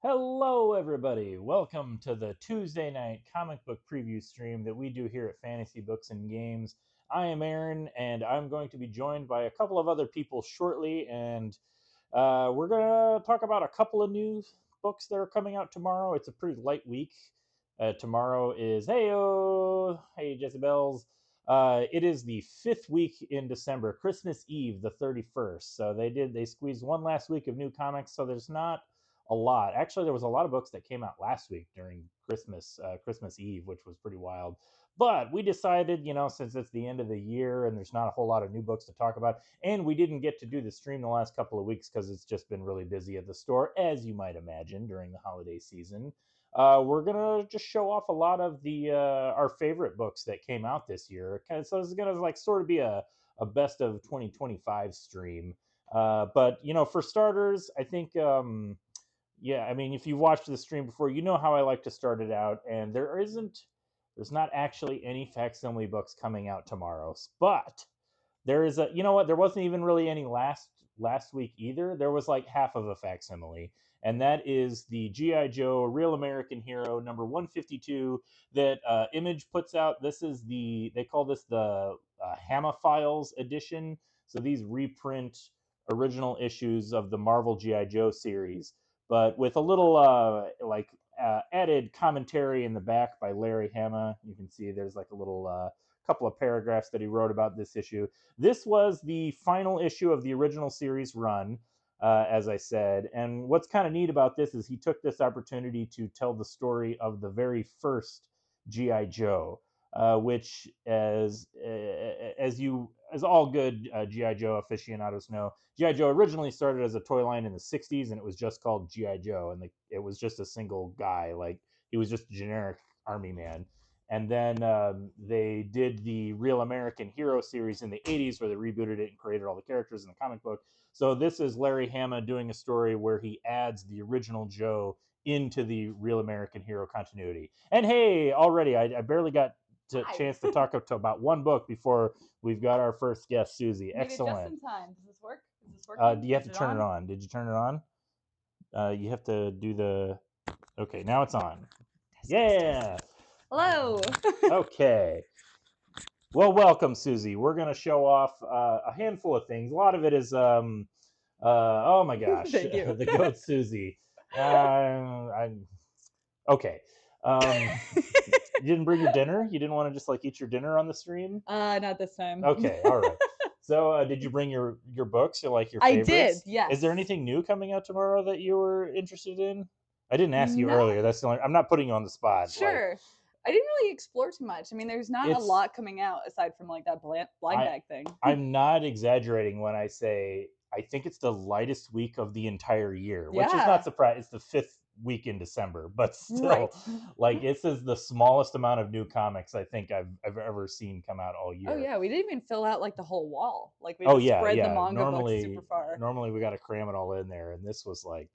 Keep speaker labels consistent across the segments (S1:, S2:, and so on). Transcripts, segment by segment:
S1: Hello, everybody. Welcome to the Tuesday night comic book preview stream that we do here at Fantasy Books and Games. I am Aaron, and I'm going to be joined by a couple of other people shortly, and we're going to talk about a couple of new books that are coming out tomorrow. It's a pretty light week. Tomorrow is hey Jezebels. It is the fifth week in December, Christmas Eve, the 31st. So they squeezed one last week of new comics. So there's not a lot. Actually, there was a lot of books that came out last week during Christmas Eve, which was pretty wild. But we decided, since it's the end of the year and there's not a whole lot of new books to talk about, and we didn't get to do the stream the last couple of weeks because it's just been really busy at the store, as you might imagine, during the holiday season. We're gonna just show off a lot of the our favorite books that came out this year. So it's gonna sort of be a best of 2025 stream. But for starters, I think yeah, I mean, if you've watched the stream before, you know how I like to start it out, and there's not actually any facsimile books coming out tomorrow, but there is you know what, there wasn't even really any last week either. There was like half of a facsimile, and that is the GI Joe Real American Hero number 152 that Image puts out. They call this the Hama Files edition. So these reprint original issues of the Marvel GI Joe series, but with a little added commentary in the back by Larry Hama. You can see there's like a little couple of paragraphs that he wrote about this issue. This was the final issue of the original series run, as I said. And what's kind of neat about this is he took this opportunity to tell the story of the very first GI Joe, which, as all good GI Joe aficionados know, GI Joe originally started as a toy line in the '60s, and it was just called GI Joe, and it was just a single guy, like he was just a generic army man. And then they did the Real American Hero series in the '80s, where they rebooted it and created all the characters in the comic book. So this is Larry Hama doing a story where he adds the original Joe into the Real American Hero continuity. And hey, already I barely got a chance to talk up to about one book before we've got our first guest, Susie.
S2: Made it just
S1: Excellent.
S2: in time. Does this work? Is this working?
S1: Do you have
S2: Is
S1: to
S2: it
S1: turn
S2: on?
S1: it on? Did you turn it on? You have to do the. Okay, now it's on. Yeah.
S2: Hello.
S1: Okay. Well, welcome, Susie. We're going to show off a handful of things. A lot of it is, oh my gosh,
S2: Thank you.
S1: the goat Susie. Okay. You didn't bring your dinner? You didn't want to just like eat your dinner on the stream?
S2: Not this time.
S1: Okay, all right. So, did you bring your books or like your
S2: I did,
S1: favorites?
S2: yes.
S1: Is there anything new coming out tomorrow that you were interested in? I didn't ask you
S2: Not
S1: earlier. That's the only. I'm not putting you on the spot. Like
S2: sure. I didn't really explore too much. I mean, there's not a
S1: it's.
S2: lot coming out aside from like that blind
S1: I
S2: bag thing.
S1: I'm not exaggerating when I say I think it's the lightest week of the entire year, which is
S2: Yeah.
S1: not surprising. It's the fifth week in December, but still,
S2: Right.
S1: like this is the smallest amount of new comics I think I've ever seen come out all year.
S2: Oh yeah, we didn't even fill out like the whole wall. Like we
S1: Oh
S2: just
S1: yeah,
S2: spread the
S1: yeah.
S2: manga books super far.
S1: Normally we got to cram it all in there, and this was like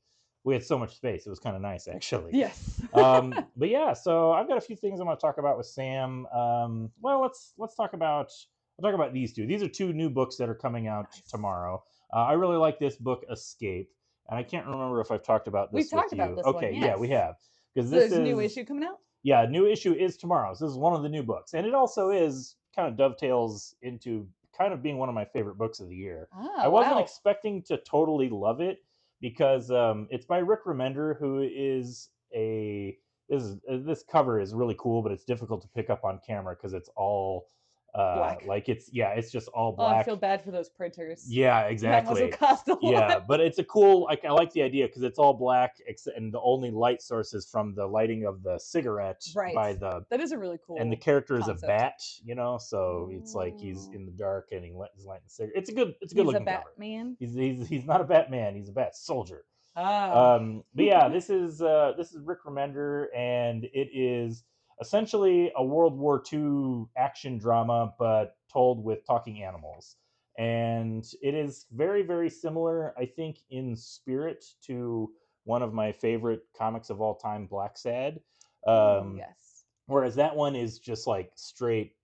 S1: we had so much space. It was kind of nice actually.
S2: Yes.
S1: But yeah, so I've got a few things I want to talk about with Sam. Well, let's talk about I'll talk about these two. These are two new books that are coming out
S2: Nice.
S1: tomorrow. I really like this book, Escape, and I can't remember if I've talked about this
S2: We've talked
S1: with
S2: about
S1: you.
S2: this
S1: Okay,
S2: one,
S1: yeah,
S2: yes.
S1: we have, because
S2: So
S1: this
S2: there's
S1: is
S2: a new issue coming out?
S1: Yeah, new issue is tomorrow. So this is one of the new books, and it also is kind of dovetails into kind of being one of my favorite books of the year.
S2: Oh,
S1: I wasn't
S2: wow.
S1: expecting to totally love it because it's by Rick Remender, who is a this cover is really cool, but it's difficult to pick up on camera because it's all
S2: Black.
S1: like it's just all
S2: Oh, I
S1: black.
S2: feel bad for those printers.
S1: Yeah,
S2: That must
S1: exactly.
S2: have cost a lot.
S1: Yeah, but it's a cool. I like the idea because it's all black, and the only light source is from the lighting of the cigarette
S2: Right.
S1: by the.
S2: That is a really cool.
S1: And the character is
S2: concept.
S1: a bat, so it's like he's in the dark and he's lighting the cigarette. It's a good looking cover.
S2: Batman.
S1: He's not a Batman. He's a bat soldier.
S2: Oh.
S1: But yeah, this is Rick Remender, and it is essentially a World War II action drama, but told with talking animals. And it is very, very similar, I think, in spirit to one of my favorite comics of all time, Black Sad.
S2: Yes.
S1: Whereas that one is just like straight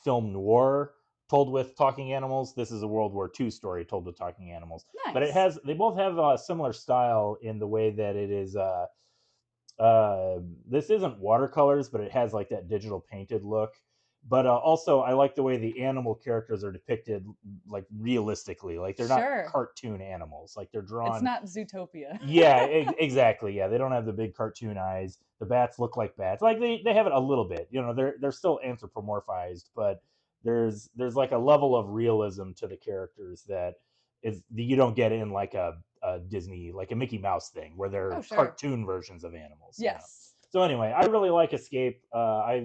S1: film noir told with talking animals. This is a World War II story told with talking animals.
S2: Nice.
S1: But they both have a similar style in the way that it is this isn't watercolors, but it has like that digital painted look. But also, I like the way the animal characters are depicted, like realistically. Like they're not
S2: Sure.
S1: cartoon animals. Like they're drawn.
S2: It's not Zootopia.
S1: Yeah, exactly. Yeah, they don't have the big cartoon eyes. The bats look like bats. Like they have it a little bit. You know, they're still anthropomorphized, but there's like a level of realism to the characters that is you don't get in like a Disney, like a Mickey Mouse thing where they're
S2: Sure.
S1: cartoon versions of animals.
S2: Yes.
S1: So anyway, I really like Escape.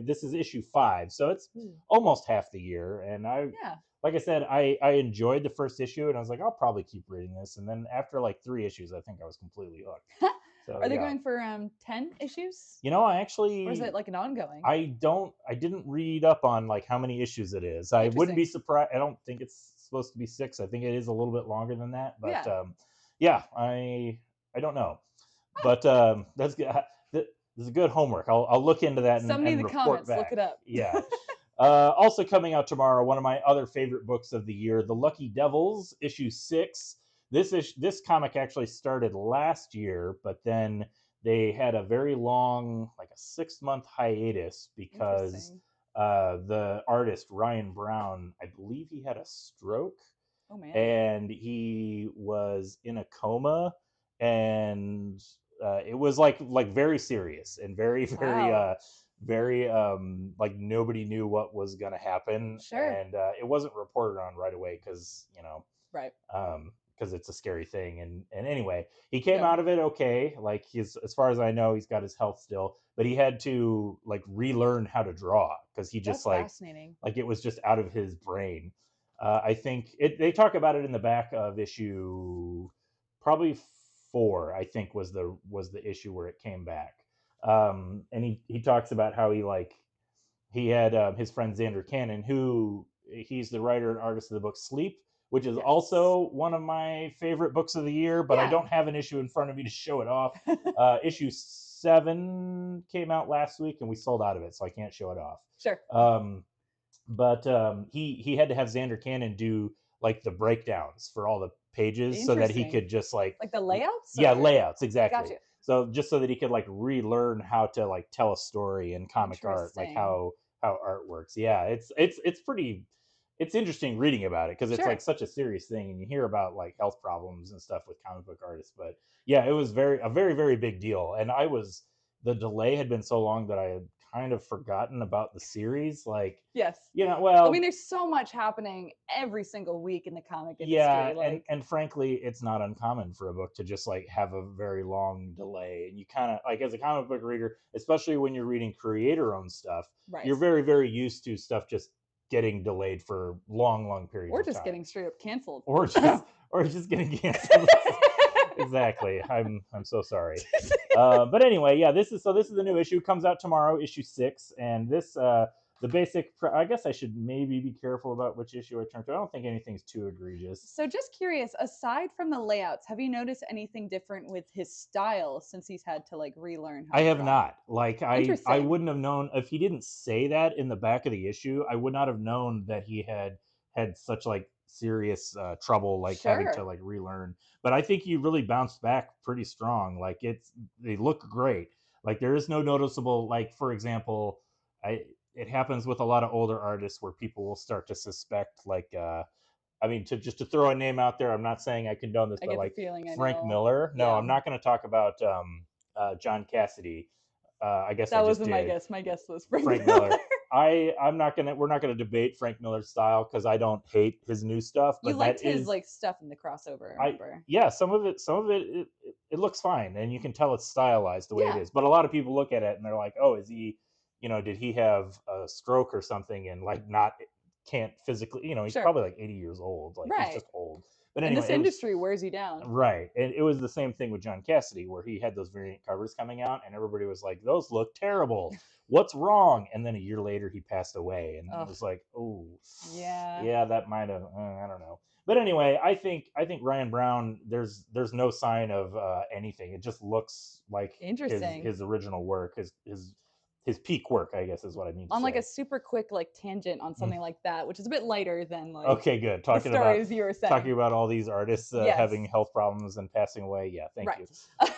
S1: This is issue 5, so it's almost half the year, and like I said, I enjoyed the first issue, and I was like, I'll probably keep reading this. And then after like 3 issues, I think I was completely hooked. So,
S2: are they going for 10 issues?
S1: You know, I actually,
S2: or is it like an ongoing?
S1: I didn't read up on like how many issues it is. I wouldn't be surprised. I don't think it's supposed to be 6. I think it is a little bit longer than that. But I don't know. But that's good. This is good homework. I'll look into that and
S2: somebody in the
S1: report
S2: comments
S1: back.
S2: look it up.
S1: Yeah. Also coming out tomorrow, one of my other favorite books of the year, The Lucky Devils, issue 6. This comic actually started last year, but then they had a very long, like a 6-month hiatus because the artist Ryan Brown, I believe he had a stroke.
S2: Oh man.
S1: And he was in a coma, and it was like very serious and very very like nobody knew what was going to happen.
S2: Sure.
S1: And it wasn't reported on right away because
S2: right,
S1: because it's a scary thing. And anyway, he came out of it okay. Like as far as I know, he's got his health still, but he had to like relearn how to draw because he just
S2: That's
S1: like it was just out of his brain. I think they talk about it in the back of issue probably 4. I think was the issue where it came back. And he talks about how he had his friend Xander Cannon, who he's the writer and artist of the book Sleep, which is also one of my favorite books of the year. But I don't have an issue in front of me to show it off. Issue 7 came out last week, and we sold out of it, so I can't show it off.
S2: Sure.
S1: But he had to have Xander Cannon do like the breakdowns for all the pages so that he could just like
S2: the layouts.
S1: Yeah, layouts, exactly.
S2: Gotcha.
S1: So just so that he could like relearn how to like tell a story in comic art, like how art works. Yeah, it's pretty. It's interesting reading about it because it's like such a serious thing, and you hear about like health problems and stuff with comic book artists. But yeah, it was a very big deal, and the delay had been so long that I had kind of forgotten about the series. Like, well,
S2: I mean, there's so much happening every single week in the comic industry.
S1: Yeah, and frankly, it's not uncommon for a book to just like have a very long delay. And you kind of like as a comic book reader, especially when you're reading creator-owned stuff, you're very used to stuff just getting delayed for long periods
S2: or
S1: of
S2: just
S1: time.
S2: Getting straight up canceled,
S1: or just getting canceled. Exactly. I'm so sorry. But anyway, yeah, this is the new issue. Comes out tomorrow, issue 6, and this the basic. I guess I should maybe be careful about which issue I turn to. I don't think anything's too egregious.
S2: So just curious, aside from the layouts, have you noticed anything different with his style since he's had to like relearn how
S1: I
S2: to
S1: have
S2: draw?
S1: not. Like I wouldn't have known if he didn't say that in the back of the issue. I would not have known that he had such like serious trouble like having to like relearn. But I think he really bounced back pretty strong. Like they look great. Like there is no noticeable, like for example, it happens with a lot of older artists where people will start to suspect like I mean, to throw a name out there, I'm not saying I condone this, but like Frank Miller. No, I'm not going to talk about John Cassidy. I guess
S2: that
S1: wasn't
S2: my guess. My guess was
S1: Frank Miller. We're not gonna debate Frank Miller's style because I don't hate his new stuff. But
S2: you liked his like stuff in the crossover. I remember.
S1: Yeah, some of it looks fine, and you can tell it's stylized the way it is. But a lot of people look at it and they're like, oh, is he, did he have a stroke or something and like can't physically, he's probably like 80 years old, like he's just old. But anyway,
S2: this industry wears you down.
S1: Right. And it was the same thing with John Cassidy, where he had those variant covers coming out, and everybody was like, those look terrible. What's wrong? And then a year later, he passed away. And it was like, oh, yeah, that might have, I don't know. But anyway, I think Ryan Brown, there's no sign of anything. It just looks like
S2: interesting.
S1: His original work, his his peak work, I guess is what I mean to
S2: On like
S1: say.
S2: a super quick like tangent on something like that, which is a bit lighter than like
S1: Okay, good.
S2: the stories you were
S1: Talking
S2: saying.
S1: about all these artists
S2: Yes.
S1: having health problems and passing away. Yeah, thank
S2: Right.
S1: you.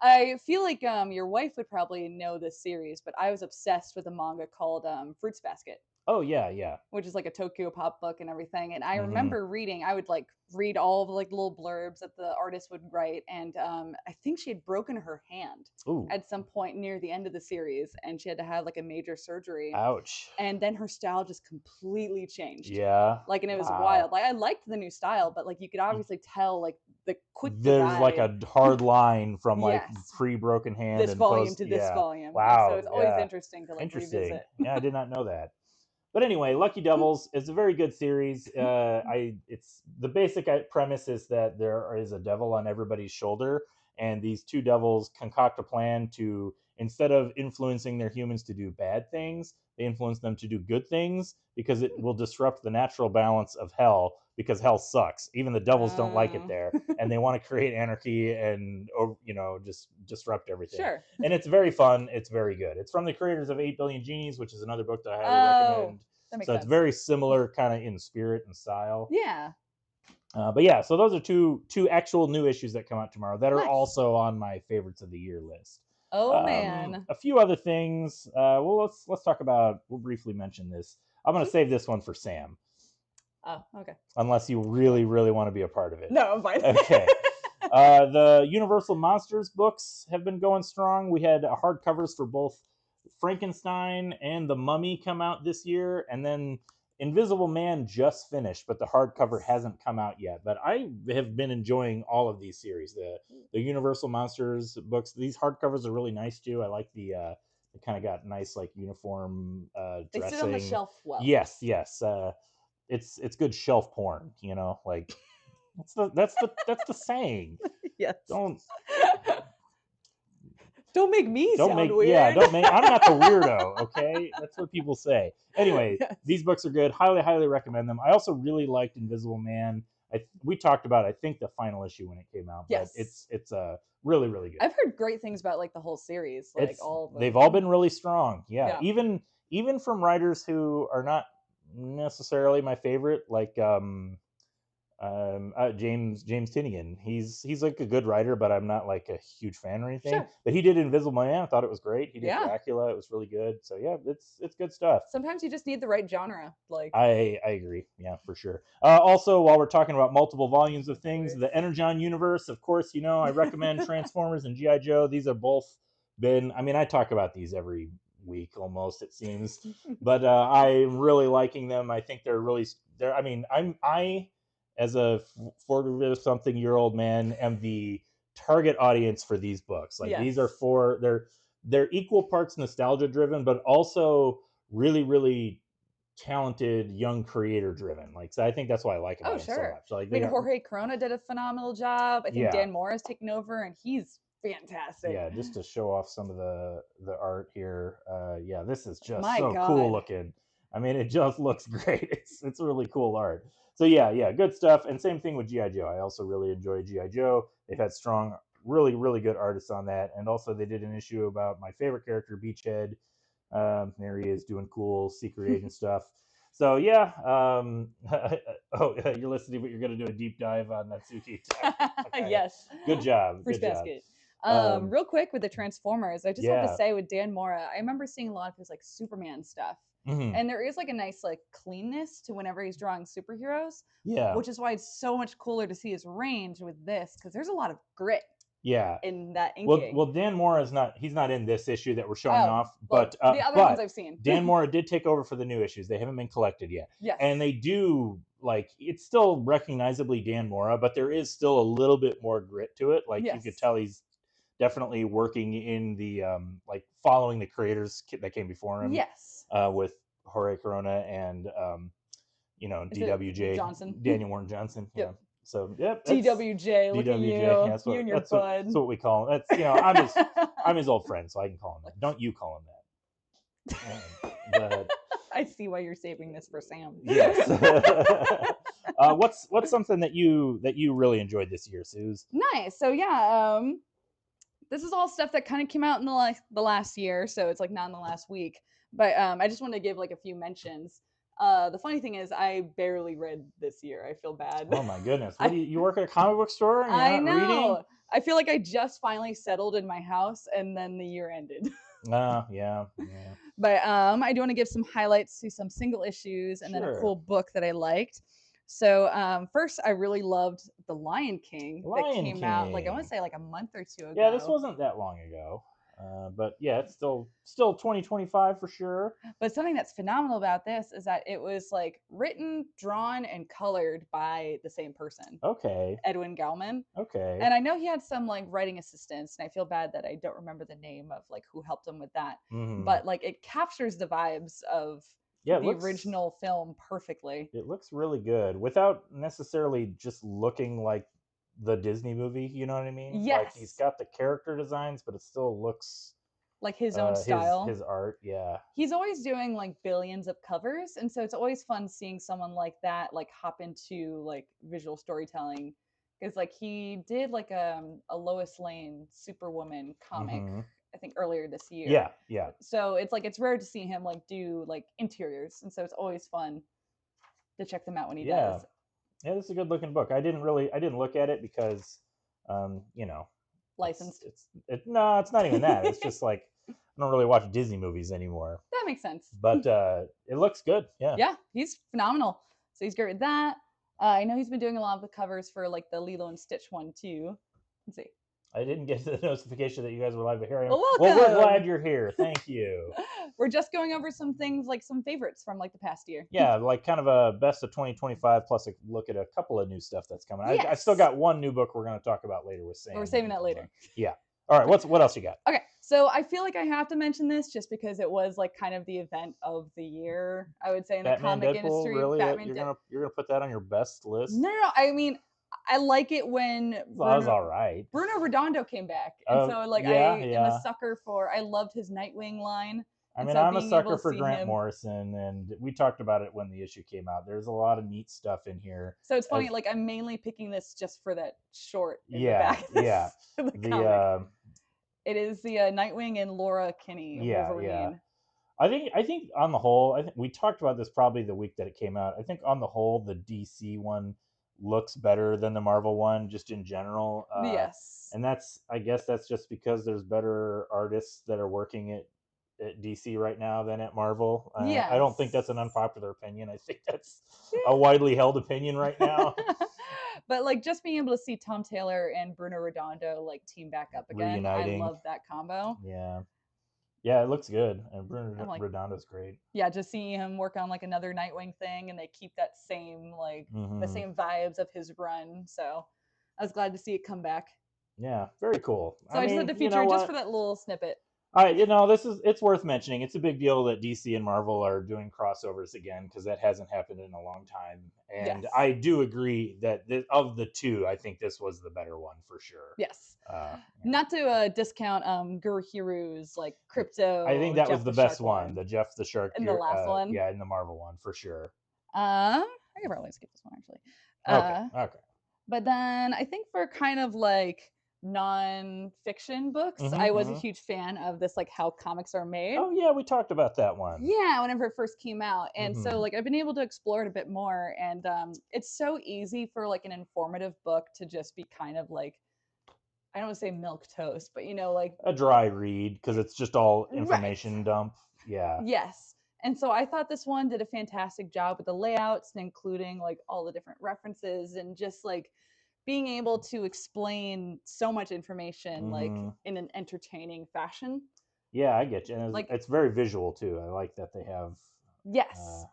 S2: I feel like your wife would probably know this series, but I was obsessed with a manga called Fruits Basket,
S1: Oh yeah, yeah.
S2: which is like a Tokyo Pop book and everything. And I
S1: Mhm.
S2: remember reading, I would like read all the like little blurbs that the artist would write, and I think she had broken her hand
S1: Ooh,
S2: at some point near the end of the series, and she had to have like a major surgery.
S1: ouch.
S2: And then her style just completely changed.
S1: Yeah.
S2: Like, and it was
S1: Wow.
S2: wild. Like, I liked the new style, but like you could obviously tell like the quick
S1: There's like a
S2: divide.
S1: hard line from like
S2: Yes.
S1: pre-broken hand
S2: This
S1: and
S2: volume
S1: post.
S2: to this
S1: Yeah.
S2: volume. And
S1: Wow.
S2: so it's always
S1: Yeah.
S2: interesting to like
S1: Interesting.
S2: revisit.
S1: Yeah, I did not know that. But anyway, Lucky Devils is a very good series. It's the basic premise is that there is a devil on everybody's shoulder, and these two devils concoct a plan to, instead of influencing their humans to do bad things, they influence them to do good things because it will disrupt the natural balance of hell, because hell sucks. Even the devils don't like it there, and they want to create anarchy and just disrupt everything.
S2: Sure.
S1: And it's very fun. It's very good. It's from the creators of 8 Billion Genies, which is another book that I highly recommend.
S2: That makes
S1: So
S2: sense.
S1: it's very similar kind of in spirit and style.
S2: Yeah.
S1: But yeah, so those are two actual new issues that come out tomorrow that are
S2: Nice.
S1: also on my favorites of the year list.
S2: Oh man.
S1: A few other things. Well, let's talk about. We'll briefly mention this. I'm gonna save this one for Sam.
S2: Oh, okay.
S1: Unless you really, really want to be a part of it.
S2: No, I'm fine.
S1: Okay. The Universal Monsters books have been going strong. We had hardcovers for both Frankenstein and The Mummy come out this year, and then Invisible Man just finished, but the hardcover hasn't come out yet. But I have been enjoying all of these series. The Universal Monsters books, these hardcovers are really nice too. I like the they kind of got nice like uniform dressing.
S2: They sit on the shelf well.
S1: Yes. It's good shelf porn, like that's the saying.
S2: Yes.
S1: Don't
S2: make me sound weird.
S1: Yeah, I'm not the weirdo, okay? That's what people say. Anyway, yes. These books are good. Highly, highly recommend them. I also really liked Invisible Man. We talked about, I think, the final issue when it came out. But yes. It's really, really good.
S2: I've heard great things about like the whole series. Like all of them.
S1: They've all been really strong. Yeah. Even from writers who are not necessarily my favorite, like James Tynion. He's like a good writer, but I'm not like a huge fan or anything. Sure. But he did Invisible Man. I thought it was great. He did Dracula. It was really good. So yeah, it's good stuff.
S2: Sometimes you just need the right genre. Like
S1: I agree. Yeah, for sure. Also, while we're talking about multiple volumes of things, the Energon universe, of course, I recommend Transformers and G.I. Joe. These have both been. I mean, I talk about these every week almost, it seems, but I'm really liking them. I think they're really. I mean, I as a 40-something-year-old man am the target audience for these books. Like these are they're equal parts nostalgia driven, but also really, really talented young creator driven. Like, so I think that's why I like them so much. Like,
S2: I mean, Jorge Corona did a phenomenal job. I think Dan Mora has taken over, and he's fantastic.
S1: Yeah, just to show off some of the art here. This is just cool looking. I mean, it just looks great. It's really cool art. So yeah, good stuff. And same thing with G.I. Joe. I also really enjoy G.I. Joe. They've had strong, really, really good artists on that. And also they did an issue about my favorite character, Beachhead. There he is doing cool secret agent stuff. So yeah. You're listening, but you're going to do a deep dive on Natsuki.
S2: Okay. Yes.
S1: Good job.
S2: Fruits Basket. Real quick with the Transformers, I just have to say with Dan Mora, I remember seeing a lot of his like Superman stuff. Mm-hmm. And there is like a nice like cleanness to whenever he's drawing superheroes. Yeah. Which is why it's so much cooler to see his range with this, because there's a lot of grit.
S1: Yeah.
S2: In that inking.
S1: Well, Dan Mora he's not in this issue that we're showing off, but
S2: the other ones I've seen.
S1: Dan Mora did take over for the new issues. They haven't been collected yet.
S2: Yes.
S1: And they do it's still recognizably Dan Mora, but there is still a little bit more grit to it. Like you could tell he's definitely working in the following the creators that came before him.
S2: Yes.
S1: With Jorge Corona and DWJ
S2: Johnson.
S1: Daniel Warren Johnson.
S2: Yep.
S1: Yeah. So yep.
S2: DWJ. Look at you.
S1: Yeah,
S2: you and your bud.
S1: That's what we call him. That's I'm his old friend, so I can call him that. Don't you call him that? But
S2: I see why you're saving this for Sam.
S1: Yes. What's something that you really enjoyed this year, Suze?
S2: Nice. So yeah, this is all stuff that kind of came out in the last year, so it's like not in the last week. But I just wanted to give like a few mentions. The funny thing is, I barely read this year. I feel bad.
S1: Oh my goodness! What do you work at a comic book store and you're
S2: I
S1: not
S2: know.
S1: reading?
S2: I feel like I just finally settled in my house, and then the year ended.
S1: Yeah.
S2: But I do want to give some highlights to some single issues and then a cool book that I liked. So first, I really loved The Lion King that came out like I want to say like a month or two ago.
S1: Yeah, this wasn't that long ago. But yeah, it's still 2025 for sure.
S2: But something that's phenomenal about this is that it was like written, drawn, and colored by the same person.
S1: Okay.
S2: Edwin Gallman.
S1: Okay.
S2: And I know he had some like writing assistants, and I feel bad that I don't remember the name of like who helped him with that. Mm-hmm. But like it captures the vibes of the original film perfectly.
S1: It looks really good without necessarily just looking like the Disney movie, you know what I mean?
S2: Yes.
S1: Like he's got the character designs, but it still looks
S2: like his own style.
S1: His art, yeah.
S2: He's always doing like billions of covers, and so it's always fun seeing someone like that like hop into like visual storytelling. Because like he did like a Lois Lane Superwoman comic, mm-hmm. I think earlier this year.
S1: Yeah.
S2: So it's like it's rare to see him like do like interiors, and so it's always fun to check them out when he does.
S1: Yeah, this is a good looking book. I didn't look at it because, you know,
S2: licensed.
S1: No, it's not even that. It's just like I don't really watch Disney movies anymore.
S2: That makes sense.
S1: But it looks good. Yeah.
S2: Yeah, he's phenomenal. So he's great with that. I know he's been doing a lot of the covers for like the Lilo and Stitch one too. Let's see.
S1: I didn't get the notification that you guys were live here.
S2: Well,
S1: we're glad you're here. Thank you.
S2: We're just going over some things, like some favorites from like the past year.
S1: Yeah, like kind of a best of 2025 plus a look at a couple of new stuff that's coming. Yes. I still got one new book we're going to talk about later with Sam.
S2: We're saving that later.
S1: Yeah. All right. What else you got?
S2: Okay. So I feel like I have to mention this just because it was like kind of the event of the year, I would say, in
S1: Batman,
S2: the comic
S1: Deadpool,
S2: industry.
S1: Really? You're gonna put that on your best list?
S2: No. I mean, I like it when
S1: that was all right.
S2: Bruno Redondo came back, and so like I am a sucker for. I loved his Nightwing line.
S1: I mean, I'm a sucker for Grant Morrison, and we talked about it when the issue came out. There's a lot of neat stuff in here.
S2: So it's funny, like I'm mainly picking this just for that short.
S1: Yeah.
S2: It is the Nightwing and Laura Kinney Wolverine.
S1: Yeah. I think on the whole, I think we talked about this probably the week that it came out. I think on the whole, the DC one looks better than the Marvel one, just in general.
S2: Yes.
S1: And I guess that's just because there's better artists that are working at DC right now than at Marvel.
S2: Yes.
S1: I don't think that's an unpopular opinion. I think that's a widely held opinion right now.
S2: But like just being able to see Tom Taylor and Bruno Redondo like team back up again, reuniting. I love that combo.
S1: Yeah, it looks good, and Bruno Redondo's great.
S2: Yeah, just seeing him work on like another Nightwing thing, and they keep that same like the same vibes of his run. So I was glad to see it come back.
S1: Yeah, very cool.
S2: So I just had to feature just for that little snippet.
S1: It's worth mentioning. It's a big deal that DC and Marvel are doing crossovers again because that hasn't happened in a long time. And yes. I do agree that of the two, I think this was the better one for sure.
S2: Yes. Not to discount Gurihiru's like Crypto.
S1: I think that was the best one. The Jeff the Shark.
S2: In the last one.
S1: Yeah, in the Marvel one for sure.
S2: I could probably skip this one actually.
S1: Okay.
S2: But then I think for kind of like non-fiction books, I was a huge fan of this like How Comics Are Made.
S1: Oh yeah, we talked about that one.
S2: Yeah, whenever it first came out. And so like I've been able to explore it a bit more, and it's so easy for like an informative book to just be kind of like, I don't want to say milk toast, but you know, like
S1: a dry read because it's just all information dump. Yeah.
S2: Yes. And so I thought this one did a fantastic job with the layouts and including like all the different references and just like being able to explain so much information like in an entertaining fashion.
S1: Yeah, I get you. And it's very visual too. I like that they have.
S2: Yes.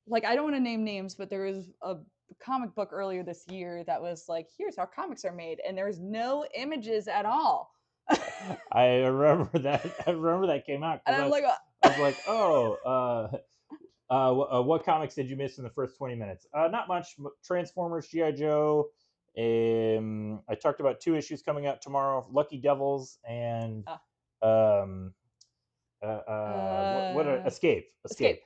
S2: Like I don't want to name names, but there was a comic book earlier this year that was like, here's how comics are made, and there's no images at all.
S1: I remember that came out.
S2: And I was
S1: like, what comics did you miss in the first 20 minutes? Not much. Transformers, G.I. Joe. I talked about 2 issues coming out tomorrow: Lucky Devils and Escape.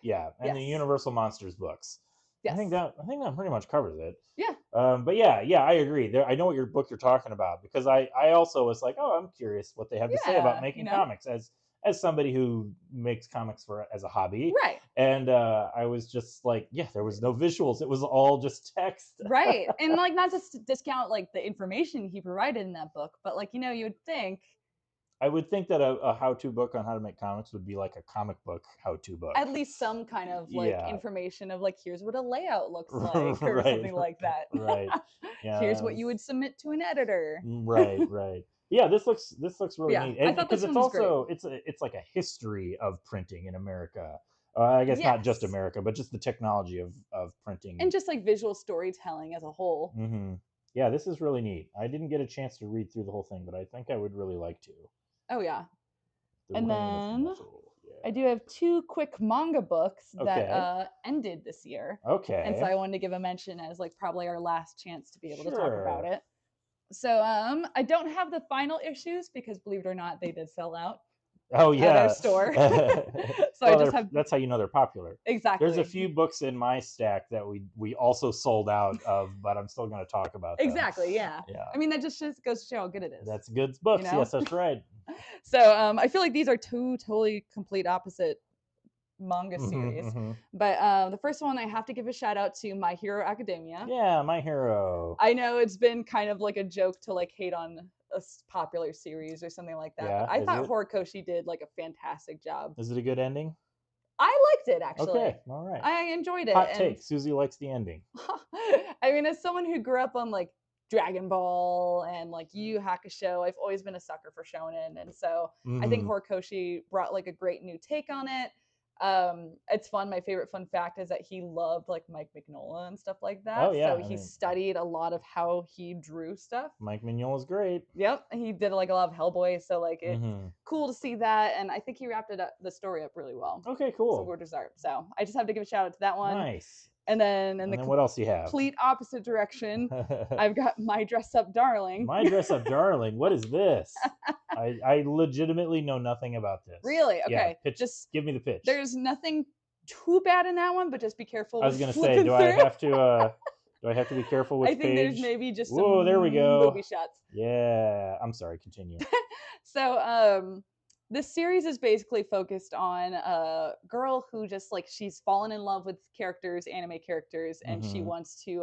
S1: Yeah, and the Universal Monsters books. Yes. I think that pretty much covers it.
S2: Yeah,
S1: But yeah, I agree. I know what your book you're talking about, because I also was like, oh, I'm curious what they have to say about making comics as somebody who makes comics as a hobby.
S2: Right.
S1: And I was just like, yeah, there was no visuals. It was all just text.
S2: Right. And like, not to discount like the information he provided in that book, but like, you would think.
S1: I would think that a how-to book on how to make comics would be like a comic book how-to book.
S2: At least some kind of like information of like, here's what a layout looks like, or something like that.
S1: Right.
S2: Yeah. Here's what you would submit to an editor.
S1: Right. Yeah, this looks really neat.
S2: And, I thought because
S1: it's also great. It's like a history of printing in America. I guess not just America, but just the technology of printing,
S2: and just like visual storytelling as a whole.
S1: Mm-hmm. Yeah, this is really neat. I didn't get a chance to read through the whole thing, but I think I would really like to.
S2: Oh yeah. And then I do have 2 quick manga books that ended this year.
S1: Okay.
S2: And so I wanted to give a mention as like probably our last chance to be able to talk about it. So I don't have the final issues because, believe it or not, they did sell out.
S1: Oh yeah,
S2: at our store.
S1: So I just have. That's how you know they're popular.
S2: Exactly.
S1: There's a few books in my stack that we also sold out of, but I'm still going to talk about them.
S2: Exactly. Yeah. I mean, that just goes to show how good it is.
S1: That's good books. Yes, that's right.
S2: So I feel like these are 2 totally complete opposite manga series. But the first one, I have to give a shout out to My Hero Academia.
S1: Yeah, My Hero.
S2: I know it's been kind of like a joke to like hate on a popular series or something like that.
S1: Yeah,
S2: but I thought Horikoshi did like a fantastic job.
S1: Is it a good ending?
S2: I liked it, actually.
S1: Okay, all right.
S2: I enjoyed it.
S1: Hot take. Susie likes the ending.
S2: I mean, as someone who grew up on like Dragon Ball and like Yu Yu Hakusho, I've always been a sucker for shonen, and so I think Horikoshi brought like a great new take on it. It's fun. My favorite fun fact is that he loved like Mike Mignola and stuff like that.
S1: Oh yeah.
S2: So he studied a lot of how he drew stuff.
S1: Mike Mignola's great.
S2: Yep. He did like a lot of Hellboy. So like it's cool to see that. And I think he wrapped the story up really well.
S1: Okay, cool.
S2: So Gorgeous Art. So I just have to give a shout out to that one.
S1: Nice.
S2: And then
S1: what else do you have?
S2: Complete opposite direction, I've got My Dress Up Darling.
S1: My Dress Up Darling. What is this? I legitimately know nothing about this.
S2: Really? Okay.
S1: Yeah, just give me the pitch.
S2: There's nothing too bad in that one, but just be careful.
S1: I was going to say, do I have to be careful with
S2: I think there's maybe just
S1: some there we go.
S2: movie shots.
S1: Yeah. I'm sorry. Continue.
S2: So this series is basically focused on a girl who just like she's fallen in love with anime characters, and she wants to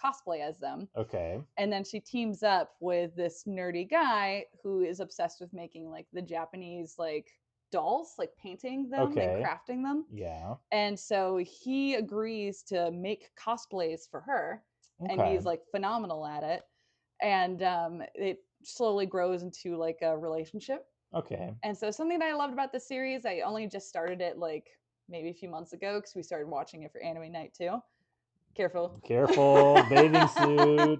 S2: cosplay as them.
S1: Okay.
S2: And then she teams up with this nerdy guy who is obsessed with making like the Japanese like dolls, like painting them and crafting them.
S1: Yeah.
S2: And so he agrees to make cosplays for her, and he's like phenomenal at it. And it slowly grows into like a relationship.
S1: Okay.
S2: And so something that I loved about the series, I only just started it like maybe a few months ago because we started watching it for anime night too. Careful,
S1: bathing suit.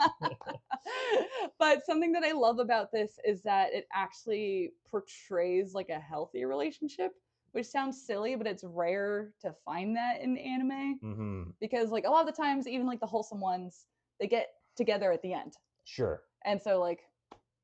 S2: But something that I love about this is that it actually portrays like a healthy relationship, which sounds silly, but it's rare to find that in anime. Because like a lot of the times, even like the wholesome ones, they get together at the end.
S1: Sure.
S2: And so like,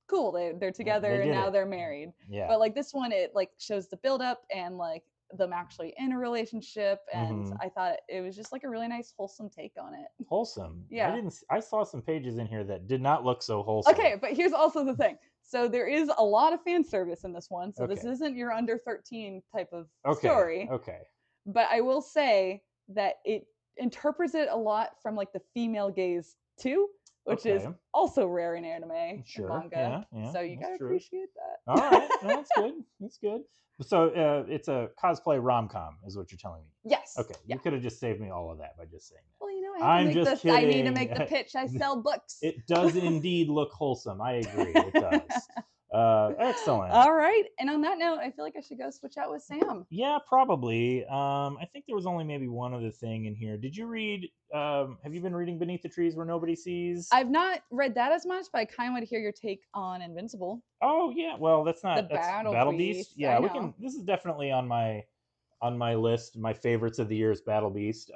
S2: cool, they're together and now they're married.
S1: Yeah.
S2: But like this one, it like shows the buildup and like them actually in a relationship, and I thought it was just like a really nice wholesome take on it.
S1: Wholesome.
S2: Yeah.
S1: I saw some pages in here that did not look so wholesome.
S2: Okay, but here's also the thing. So there is a lot of fan service in this one. So this isn't your under 13 type of story.
S1: Okay.
S2: But I will say that it interprets it a lot from like the female gaze too, which is also rare in anime and manga. Yeah, so you gotta appreciate that.
S1: All right, that's good. That's good. So it's a cosplay rom-com, is what you're telling me.
S2: Yes.
S1: Okay. Yeah. You could have just saved me all of that by just saying that.
S2: Well, I need to make the pitch. I sell books.
S1: It does indeed look wholesome. I agree. It does. Excellent.
S2: All right. And on that note, I feel like I should go switch out with Sam.
S1: Yeah, probably. I think there was only maybe one other thing in here. Did you read, have you been reading Beneath the Trees Where Nobody Sees?
S2: I've not read that as much, but I kind of want to hear your take on Invincible.
S1: Oh, yeah. Well, that's
S2: Battle
S1: Beast. Yeah, this is definitely on my list. My favorites of the year is Battle Beast.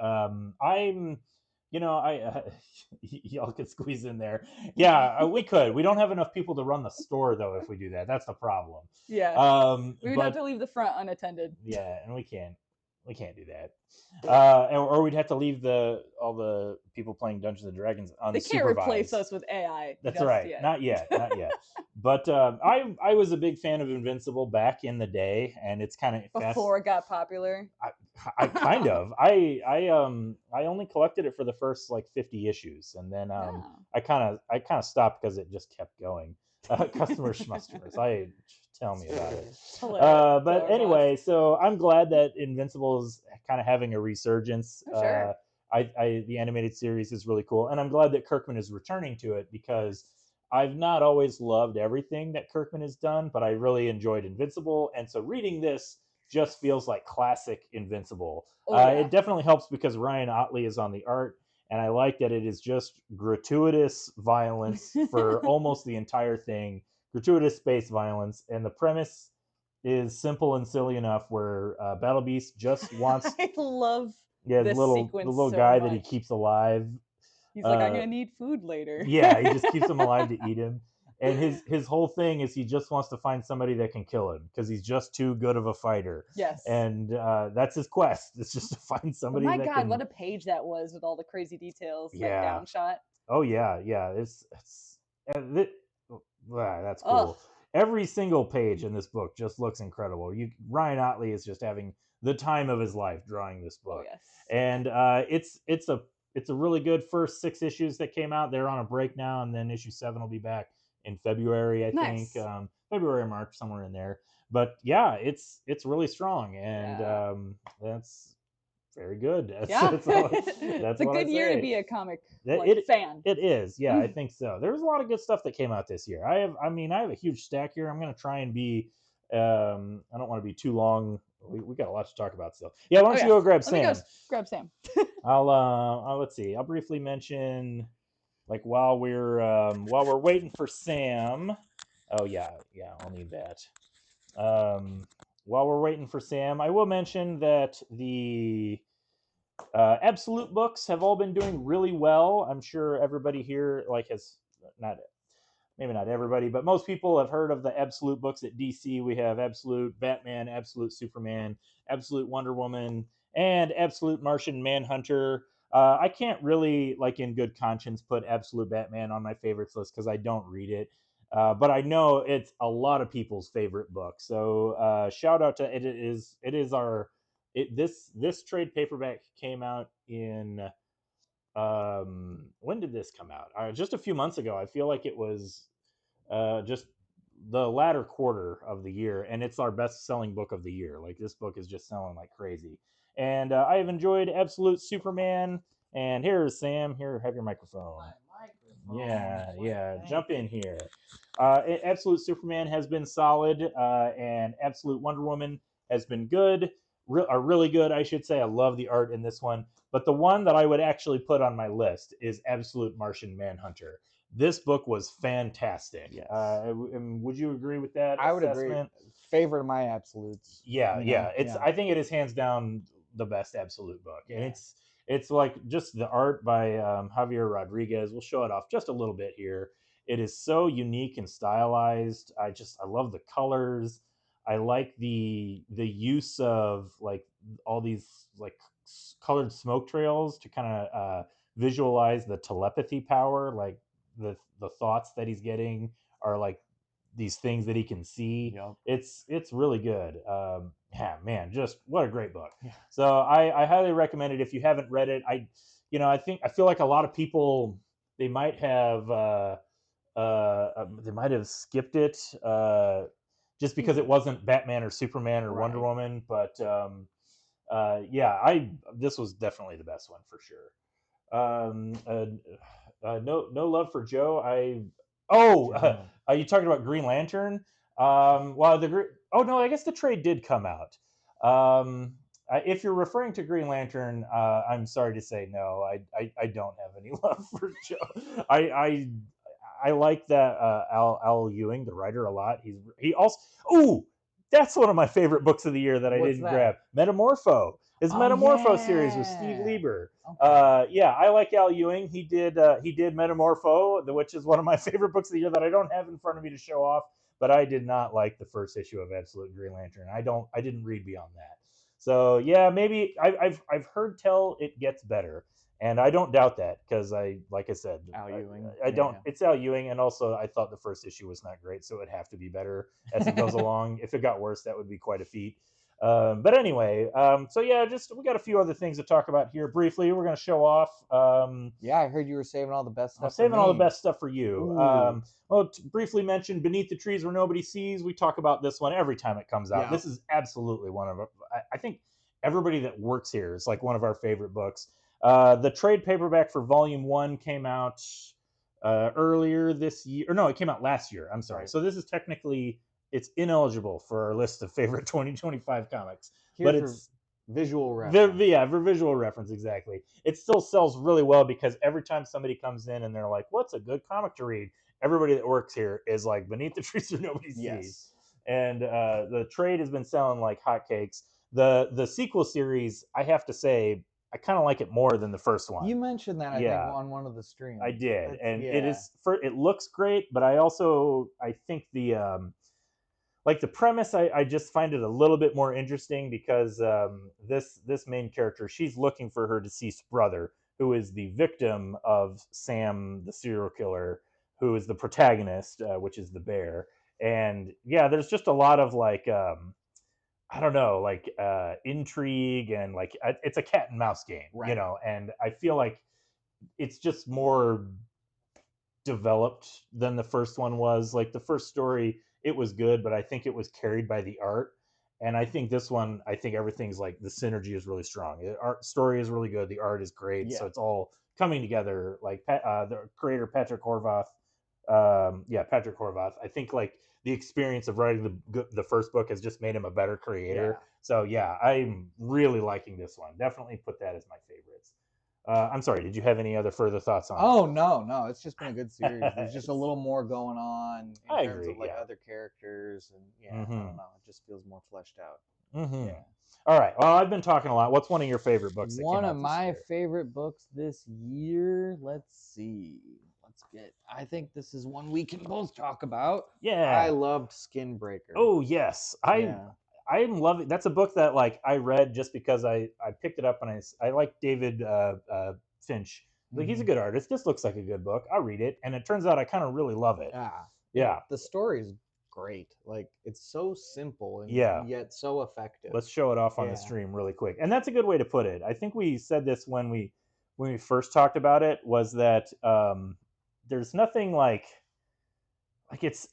S1: Y'all could squeeze in there. Yeah, we could. We don't have enough people to run the store, though, if we do that. That's the problem.
S2: Yeah. We would have to leave the front unattended.
S1: Yeah, and we can't. we can't do that. Or we'd have to leave all the people playing Dungeons and Dragons unsupervised.
S2: They can't replace us with AI.
S1: That's right. Yet. Not yet. Not yet. But I was a big fan of Invincible back in the day, and it's kind of
S2: before it got popular.
S1: I kind of I only collected it for the first like 50 issues, and then I kind of stopped because it just kept going. Customer schmustomers. Tell me about it. But anyway, so I'm glad that Invincible is kind of having a resurgence.
S2: Oh, sure.
S1: The animated series is really cool, and I'm glad that Kirkman is returning to it because I've not always loved everything that Kirkman has done, but I really enjoyed Invincible, and so reading this just feels like classic Invincible. Oh, yeah. It definitely helps because Ryan Ottley is on the art, and I like that it is just gratuitous violence for almost the entire thing, gratuitous space violence, and the premise is simple and silly enough where Battle Beast just wants...
S2: I love
S1: the little
S2: so
S1: guy
S2: much.
S1: that he keeps alive.
S2: He's like, I'm gonna need food later.
S1: Yeah, he just keeps him alive to eat him. And his whole thing is he just wants to find somebody that can kill him because he's just too good of a fighter.
S2: Yes.
S1: And that's his quest. It's just to find somebody.
S2: Oh my God, what a page that was with all the crazy details. Yeah. That down shot.
S1: Oh yeah, yeah. That's cool. Ugh. Every single page in this book just looks incredible. Ryan Ottley is just having the time of his life drawing this book. Oh, yes. And it's a really good first 6 issues that came out. They're on a break now, and then issue 7 will be back in February, I think. February or March, somewhere in there. But yeah, it's really strong, and that's very good. That's
S2: a good year to be a comic fan.
S1: It is, yeah, I think so. There's a lot of good stuff that came out this year. I have a huge stack here. I'm going to try and be. I don't want to be too long. We got a lot to talk about still. Yeah, why don't you go grab Sam?
S2: Let me go grab Sam.
S1: I'll let's see. I'll briefly mention, like, while we're waiting for Sam. Oh yeah, I'll need that. While we're waiting for Sam, I will mention that the Absolute books have all been doing really well. I'm sure everybody here has maybe not everybody, but most people have heard of the Absolute books at DC. We have Absolute Batman, Absolute Superman, Absolute Wonder Woman, and Absolute Martian Manhunter. I can't really, in good conscience, put Absolute Batman on my favorites list because I don't read it. But I know it's a lot of people's favorite book. So shout out to it. It is our this trade paperback came out in when did this come out? Just a few months ago. I feel like it was just the latter quarter of the year, and it's our best-selling book of the year. Like, this book is just selling like crazy. And I have enjoyed Absolute Superman. And here's Sam. Here, have your microphone. Yeah. Jump in here. Absolute Superman has been solid, and Absolute Wonder Woman has been good. Really good, I should say. I love the art in this one. But the one that I would actually put on my list is Absolute Martian Manhunter. This book was fantastic. Yes. Would you agree with that?
S3: I would agree. Favorite of my Absolutes.
S1: Yeah. I think it is hands down the best Absolute book, and it's like just the art by Javier Rodriguez. We'll show it off just a little bit here. It is so unique and stylized. I love the colors. I like the use of like all these like colored smoke trails to kind of visualize the telepathy power. Like the thoughts that he's getting are like these things that he can see. Yep. It's really good. Yeah, man, just what a great book. Yeah. So I highly recommend it if you haven't read it. I feel like a lot of people, they might have skipped it just because it wasn't Batman or Superman or Wonder Woman. But this was definitely the best one for sure. No Love for Joe. Are you talking about Green Lantern? I guess the trade did come out. If you're referring to Green Lantern, I'm sorry to say no. I don't have any love for Joe. I like that Al Ewing, the writer, a lot. He also that's one of my favorite books of the year that I didn't grab. Metamorpho. His Metamorpho series with Steve Lieber. Okay. I like Al Ewing. He did Metamorpho, which is one of my favorite books of the year that I don't have in front of me to show off. But I did not like the first issue of Absolute Green Lantern. I didn't read beyond that. So yeah, maybe I've heard tell it gets better, and I don't doubt that because like I said,
S3: Al Ewing.
S1: I don't. It's Al Ewing, and also I thought the first issue was not great, so it'd have to be better as it goes along. If it got worse, that would be quite a feat. But anyway, so yeah, we got a few other things to talk about here briefly. We're going to show off.
S3: Yeah, I heard you were saving all the best stuff.
S1: I'm saving all the best stuff for you. Well, to briefly mention Beneath the Trees Where Nobody Sees. We talk about this one every time it comes out. Yeah. This is absolutely one of, I think everybody that works here is like one of our favorite books. The trade paperback for Volume 1 came out earlier this year. Or no, it came out last year. I'm sorry. Right. So this is technically, it's ineligible for our list of favorite 2025 comics. But it's
S3: visual reference.
S1: For visual reference, exactly. It still sells really well because every time somebody comes in and they're like, what's a good comic to read? Everybody that works here is like, Beneath the Trees Where Nobody Sees. And the trade has been selling like hotcakes. The sequel series, I have to say, I kind of like it more than the first one.
S3: You mentioned that, I think, on one of the streams.
S1: I did. It looks great, but I think the premise, I just find it a little bit more interesting because this main character, she's looking for her deceased brother, who is the victim of Sam, the serial killer, who is the protagonist, which is the bear. And yeah, there's just a lot of like, I don't know, like intrigue and like it's a cat and mouse game, right. You know, and I feel like it's just more developed than the first one was. Like the first story, it was good, but I think it was carried by the art. And I think this one, I think everything's like the synergy is really strong. The art story is really good. The art is great. Yeah. So it's all coming together. Like the creator, Patrick Horvath. Patrick Horvath. I think like the experience of writing the first book has just made him a better creator. Yeah. So yeah, I'm really liking this one. Definitely put that as my favorites. I'm sorry, did you have any other further thoughts on it?
S3: Oh, no. It's just been a good series. There's just a little more going on in terms of like other characters. And I don't know. It just feels more fleshed out.
S1: Mm-hmm. Yeah. All right. Well, I've been talking a lot. What's one of your favorite books?
S3: One of my favorite books this year. Let's see. I think this is one we can both talk about.
S1: Yeah.
S3: I loved Skinbreaker.
S1: Oh, yes. I'm loving. That's a book that like I read just because I picked it up and I like David Finch. Like he's a good artist. This looks like a good book. I'll read it, and it turns out I kind of really love it. Yeah.
S3: The story's great. Like it's so simple and yet so effective.
S1: Let's show it off on the stream really quick. And that's a good way to put it. I think we said this when we first talked about it, was that there's nothing like it's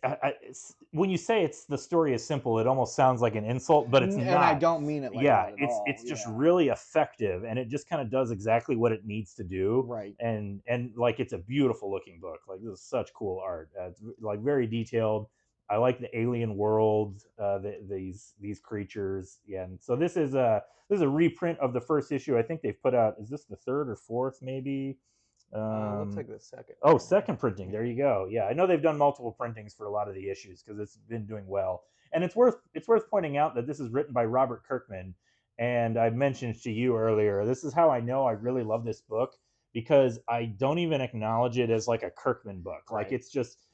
S1: when you say the story is simple, it almost sounds like an insult, but it's not.
S3: And I don't mean it like that at all.
S1: It's just really effective, and it just kind of does exactly what it needs to do.
S3: Right.
S1: And like it's a beautiful looking book. Like this is such cool art. It's like very detailed. I like the alien world, these creatures. Yeah. And so this is a reprint of the first issue. I think they've put out. Is this the third or fourth maybe?
S3: Looks like the second.
S1: Oh, second printing. There you go. Yeah, I know they've done multiple printings for a lot of the issues because it's been doing well. And it's worth pointing out that this is written by Robert Kirkman. And I mentioned to you earlier, this is how I know I really love this book, because I don't even acknowledge it as like a Kirkman book. Right. Like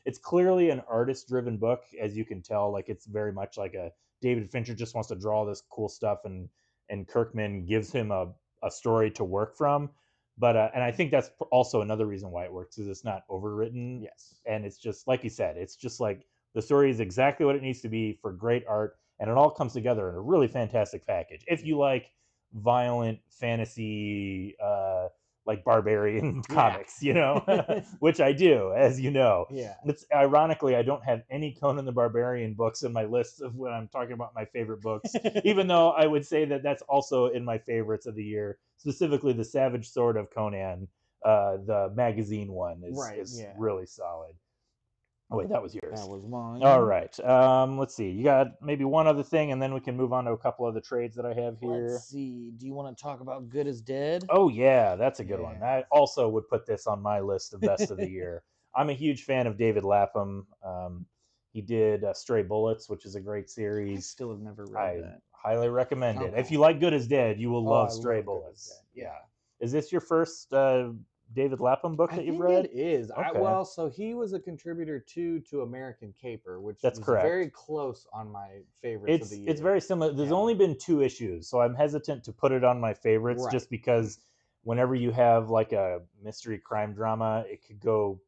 S1: it's clearly an artist-driven book, as you can tell. Like it's very much like a David Fincher just wants to draw this cool stuff, and Kirkman gives him a story to work from. But and I think that's also another reason why it works, is it's not overwritten.
S3: Yes.
S1: And it's just like you said, it's just like the story is exactly what it needs to be for great art, and it all comes together in a really fantastic package. If you like violent fantasy, like barbarian comics, you know, which I do, as you know.
S3: Yeah.
S1: It's ironically, I don't have any Conan the Barbarian books in my list of when I'm talking about my favorite books, even though I would say that that's also in my favorites of the year, specifically the Savage Sword of Conan, the magazine one is really solid. Oh, wait, that was yours.
S3: That was mine.
S1: All right. Let's see. You got maybe one other thing, and then we can move on to a couple other trades that I have here.
S3: Let's see. Do you want to talk about Good as Dead?
S1: Oh, yeah. That's a good one. I also would put this on my list of best of the year. I'm a huge fan of David Lapham. He did Stray Bullets, which is a great series.
S3: I still have never read that.
S1: Highly recommend it. If you like Good as Dead, you will love Stray Bullets. Yeah. Is this your first David Lapham book that you've read?
S3: It is. Okay. So he was a contributor to American Caper, which
S1: That's
S3: was
S1: correct.
S3: Very close on my favorites of the year.
S1: It's very similar. There's only been 2 issues, so I'm hesitant to put it on my favorites just because whenever you have like a mystery crime drama, it could go.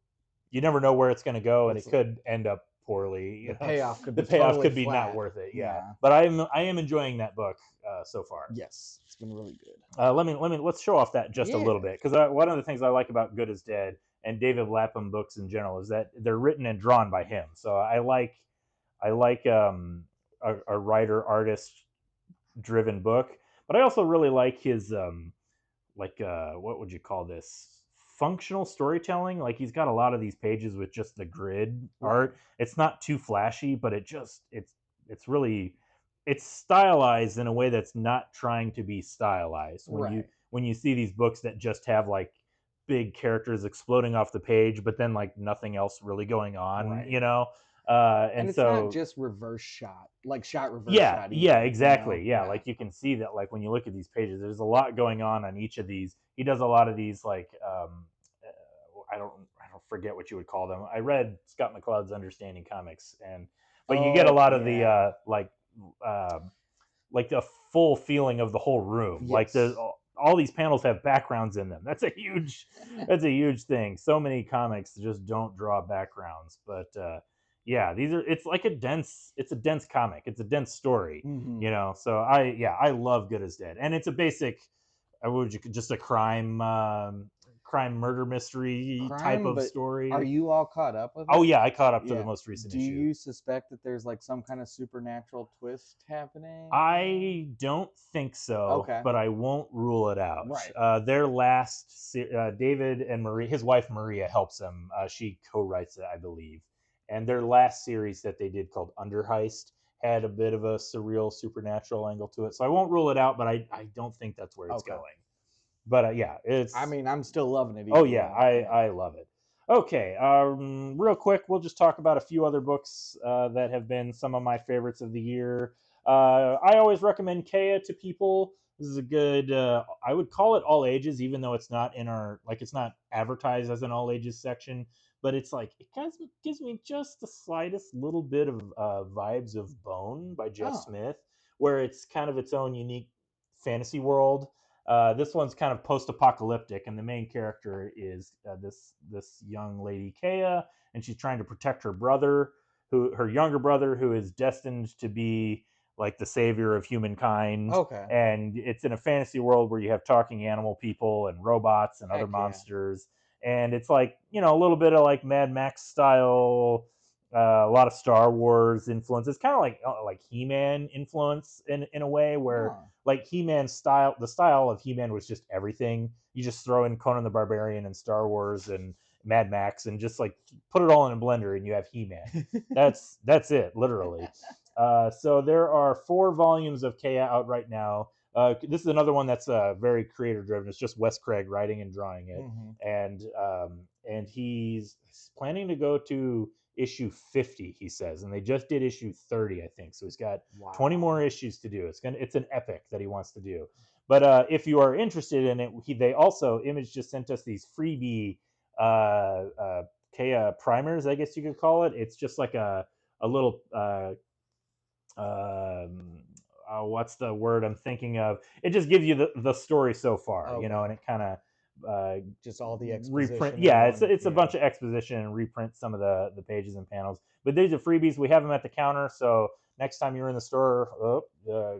S1: You never know where it's going to go, and it could end up poorly.
S3: The payoff could be
S1: totally not worth it. Yeah. But I am enjoying that book so far.
S3: Yes, it's been really good.
S1: Let's show off that just a little bit, because one of the things I like about Good is Dead and David Lapham books in general is that they're written and drawn by him. So I like a writer artist driven book, but I also really like his what would you call this, functional storytelling. Like he's got a lot of these pages with just the grid art. It's not too flashy, but it's really, it's stylized in a way that's not trying to be stylized. When you see these books that just have like big characters exploding off the page, but then like nothing else really going on, and
S3: it's
S1: so
S3: not just reverse shot, like shot reverse
S1: shot.
S3: Either,
S1: Exactly. Like you can see that, like when you look at these pages, there's a lot going on each of these. He does a lot of these, like I don't forget what you would call them. I read Scott McCloud's Understanding Comics, but you get a lot of the like the full feeling of the whole room. Like all these panels have backgrounds in them. That's a huge thing. So many comics just don't draw backgrounds, but it's like a dense comic. It's a dense story, so I love Good as Dead, and it's a basic, just a crime murder mystery type of story.
S3: Are you all caught up with it?
S1: Oh yeah, I caught up to the most recent issue.
S3: Do you suspect that there's like some kind of supernatural twist happening?
S1: I don't think so, but I won't rule it out. Their last David and Maria, his wife Maria, helps him. She co-writes it, I believe. And their last series that they did, called Under Heist, had a bit of a surreal supernatural angle to it. So I won't rule it out, but I don't think that's where it's going. But it's.
S3: I mean, I'm still loving it.
S1: I love it. Okay, real quick, we'll just talk about a few other books that have been some of my favorites of the year. I always recommend Kea to people. This is a good. I would call it all ages, even though it's not in our it's not advertised as an all ages section. But it's like, it gives me just the slightest little bit of vibes of Bone by Jeff Smith, where it's kind of its own unique fantasy world. This one's kind of post-apocalyptic, and the main character is this young lady, Kea, and she's trying to protect her younger brother, who is destined to be like the savior of humankind. And it's in a fantasy world where you have talking animal people and robots and other monsters. And it's like, a little bit of like Mad Max style, a lot of Star Wars influence. It's kind of like He-Man influence in a way, where like He-Man style, the style of He-Man was just everything. You just throw in Conan the Barbarian and Star Wars and Mad Max and just like put it all in a blender and you have He-Man. That's it, literally. So there are 4 volumes of Kea out right now. This is another one that's very creator driven. It's just Wes Craig writing and drawing it, and he's planning to go to issue 50, he says, and they just did issue 30, I think. So he's got 20 more issues to do. It's an epic that he wants to do. But if you are interested in it, they also, Image just sent us these freebie Kea primers, I guess you could call it. It's just like a little. What's the word I'm thinking of? It just gives you the story so far, and it kind of
S3: just all the exposition.
S1: Reprint. It's a bunch of exposition and reprint some of the pages and panels. But these are freebies. We have them at the counter, so next time you're in the store,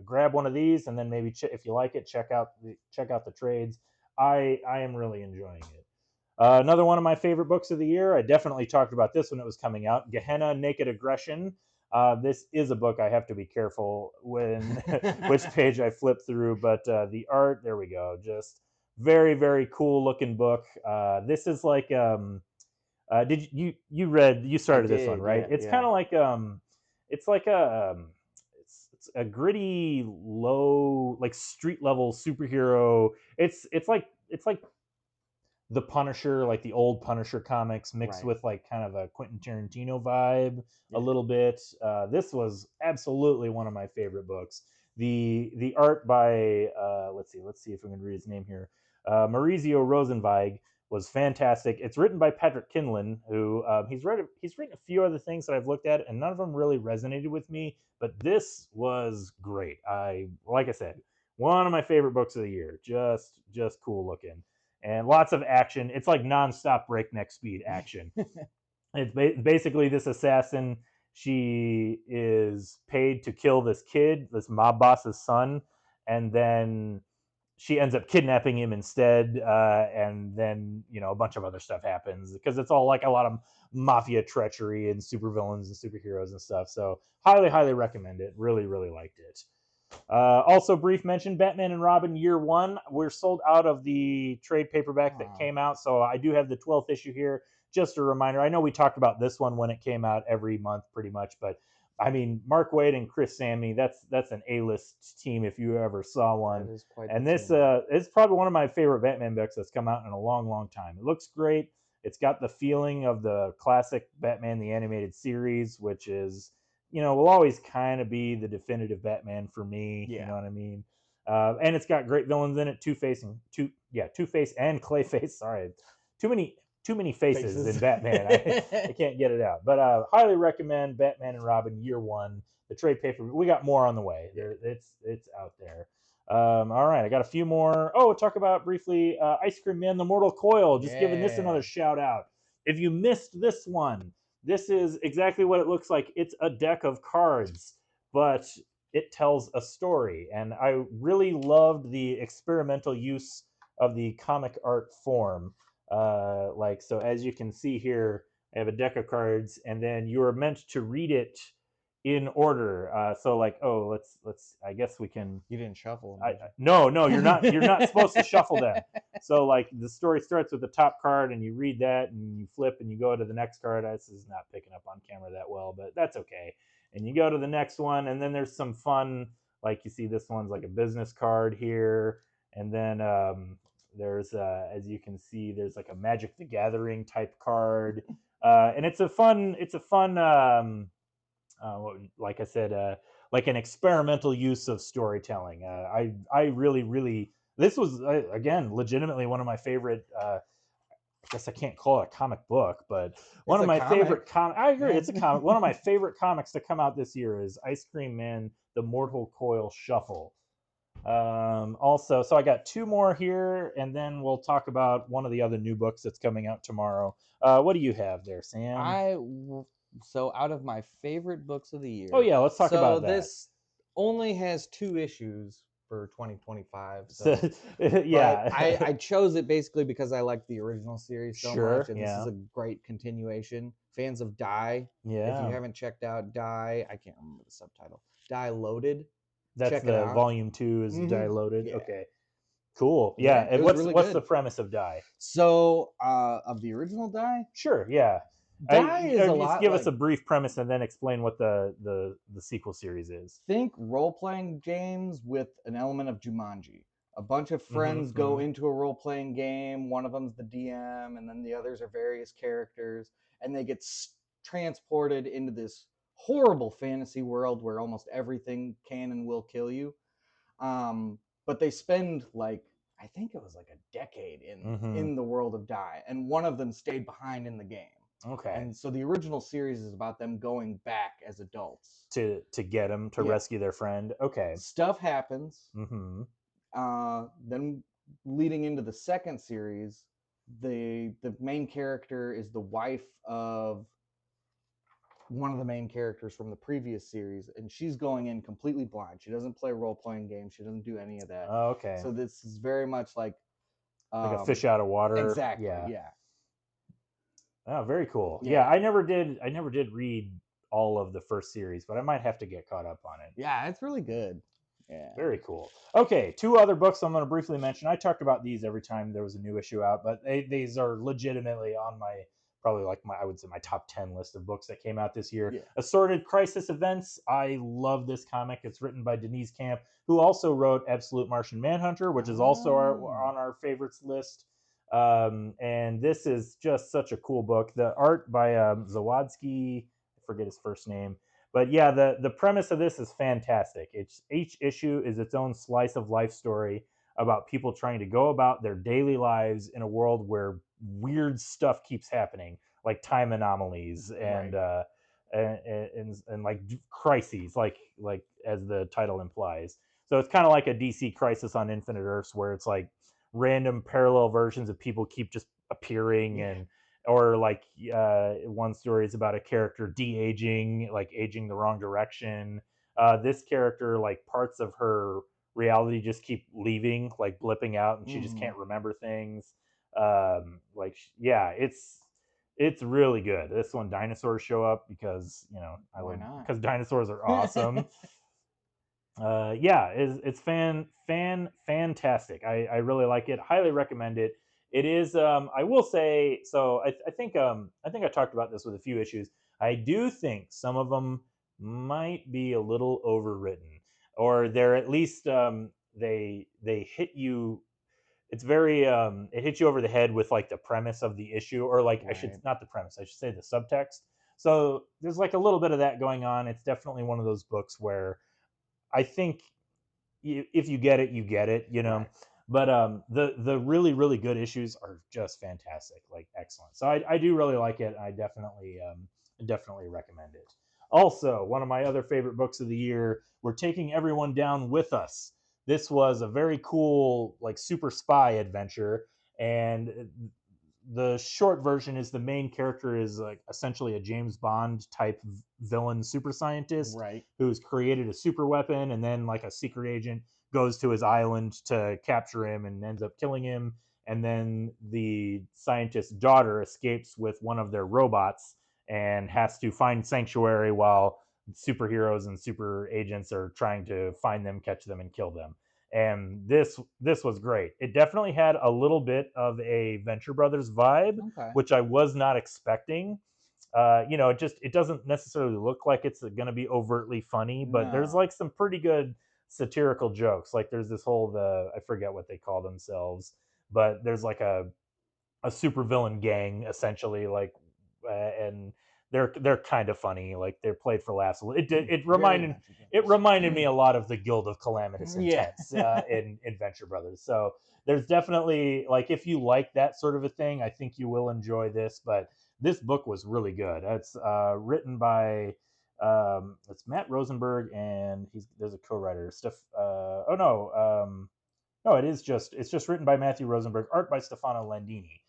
S1: grab one of these, and then maybe if you like it, check out the trades. I am really enjoying it. Another one of my favorite books of the year. I definitely talked about this when it was coming out. Gehenna: Naked Aggression. This is a book I have to be careful when which page I flip through, but the art, there we go, just very, very cool looking book. This is like did you started this one, right? It's kind of like it's like it's a gritty, low, like street level superhero. It's like the Punisher, like the old Punisher comics, mixed with like kind of a Quentin Tarantino vibe a little bit. This was absolutely one of my favorite books. The art by let's see if we can read his name here. Maurizio Rosenweig was fantastic. It's written by Patrick Kinlan, who he's written a few other things that I've looked at, and none of them really resonated with me. But this was great. Like I said, one of my favorite books of the year. Just cool looking, and lots of action. It's like nonstop breakneck speed action. It's basically this assassin. She is paid to kill this kid, this mob boss's son, and then she ends up kidnapping him instead, and then a bunch of other stuff happens because it's all like a lot of mafia treachery and supervillains and superheroes and stuff. So highly recommend it. Really liked it. Also, brief mention: Batman and Robin Year One. We're sold out of the trade paperback that came out, so I do have the 12th issue here. Just a reminder. I know we talked about this one when it came out every month, pretty much, but I mean, Mark Waid and Chris Samnee, that's an A-list team if you ever saw one.
S3: That is quite
S1: and this is probably one of my favorite Batman books that's come out in a long time. It looks great. It's got the feeling of the classic Batman the Animated Series, which is, will always kind of be the definitive Batman for me. Yeah. You know what I mean? And it's got great villains in it. Two-Face and Clayface. Sorry, too many faces in Batman. I can't get it out. But highly recommend Batman and Robin Year One. The trade paper. We got more on the way. It's out there. All right, I got a few more. Oh, talk about briefly Ice Cream Man, The Mortal Coil. Just giving this another shout out. If you missed this one, this is exactly what it looks like. It's a deck of cards, but it tells a story. And I really loved the experimental use of the comic art form. So as you can see here, I have a deck of cards, and then you are meant to read it in order. Let's. I guess we can.
S3: You didn't shuffle
S1: them. No, you're not. You're not supposed to shuffle them. So like the story starts with the top card, and you read that, and you flip, and you go to the next card. This is not picking up on camera that well, but that's okay. And you go to the next one, and then there's some fun. Like you see, this one's like a business card here, and then there's as you can see, there's like a Magic the Gathering type card, and it's a fun like I said, like an experimental use of storytelling. I really this was again legitimately one of my favorite. I guess I can't call it a comic book, but one of my favorite I agree, it's a comic. One of my favorite comics to come out this year is Ice Cream Man: The Mortal Coil Shuffle. Also, so I got two more here, and then we'll talk about one of the other new books that's coming out tomorrow. What do you have there, Sam?
S3: So out of my favorite books of the year.
S1: Oh yeah, let's talk about that.
S3: This only has 2 issues for 2025.
S1: Yeah.
S3: I chose it basically because I like the original series so much, and this is a great continuation. Fans of Die.
S1: Yeah.
S3: If you haven't checked out Die, I can't remember the subtitle. Die Loaded.
S1: That's the volume 2 is Die Loaded. Yeah. Okay. Cool. Yeah. And what's the premise of Die?
S3: So of the original Die?
S1: Sure, yeah.
S3: Die is a lot.
S1: Give us a brief premise and then explain what the sequel series is.
S3: Think role-playing games with an element of Jumanji. A bunch of friends go into a role-playing game. One of them's the DM, and then the others are various characters, and they get transported into this horrible fantasy world where almost everything can and will kill you. But they spend I think it was like a decade in the world of Die, and one of them stayed behind in the game.
S1: Okay.
S3: And so the original series is about them going back as adults
S1: to get them to rescue their friend. Okay.
S3: Stuff happens. Then leading into the second series, the main character is the wife of one of the main characters from the previous series, and she's going in completely blind. She doesn't play role-playing games. She doesn't do any of that.
S1: Oh, okay.
S3: So this is very much like
S1: a fish out of water.
S3: Exactly. Yeah.
S1: Oh, very cool. Yeah, I never did read all of the first series, but I might have to get caught up on it.
S3: Yeah, it's really good. Yeah.
S1: Very cool. Okay, 2 other books I'm going to briefly mention. I talked about these every time there was a new issue out, but these are legitimately on my I would say my top 10 list of books that came out this year. Yeah. Assorted Crisis Events. I love this comic. It's written by Denise Camp, who also wrote Absolute Martian Manhunter, which is also on our favorites list. And this is just such a cool book. The art by Zawadzki, I forget his first name, but yeah, the premise of this is fantastic. Each issue is its own slice of life story. about people trying to go about their daily lives in a world where weird stuff keeps happening, like time anomalies and and like crises, like as the title implies. So it's kind of like a DC Crisis on Infinite Earths, where it's like random parallel versions of people keep just appearing, and or like one story is about a character de-aging, like aging the wrong direction. This character, like parts of her reality just keep leaving, like blipping out, and she just can't remember things. Like yeah, it's really good. This one, dinosaurs show up because
S3: why not?
S1: Because dinosaurs are awesome. Yeah, it's fantastic. I really like it. Highly recommend it. It is. I will say. So I think I talked about this with a few issues. I do think some of them might be a little overwritten, or they're at least they hit you. It's very it hits you over the head with like the premise of the issue, or like I should not the premise. I should say the subtext. So there's like a little bit of that going on. It's definitely one of those books where I think if you get it, you get it, Right. But the really really good issues are just fantastic, like excellent. So I do really like it. I definitely recommend it. Also, one of my other favorite books of the year, We're Taking Everyone Down with Us. This was a very cool like super spy adventure, and the short version is the main character is like essentially a James Bond type villain super scientist,
S3: right,
S1: who's created a super weapon, and then like a secret agent goes to his island to capture him and ends up killing him, and then the scientist's daughter escapes with one of their robots and has to find sanctuary while superheroes and super agents are trying to find them, catch them, and kill them. And this was great. It definitely had a little bit of a Venture Brothers vibe, which I was not expecting. It doesn't necessarily look like it's going to be overtly funny, but there's like some pretty good satirical jokes. Like there's this whole I forget what they call themselves, but there's like a supervillain gang essentially, like and they're kind of funny. Like they're played for laughs. It reminded me a lot of the Guild of Calamitous Intents in Venture Brothers. So there's definitely, like, if you like that sort of a thing, I think you will enjoy this. But this book was really good. It's written by it's Matt Rosenberg, and there's a co-writer. No, it's just written by Matthew Rosenberg, art by Stefano Landini.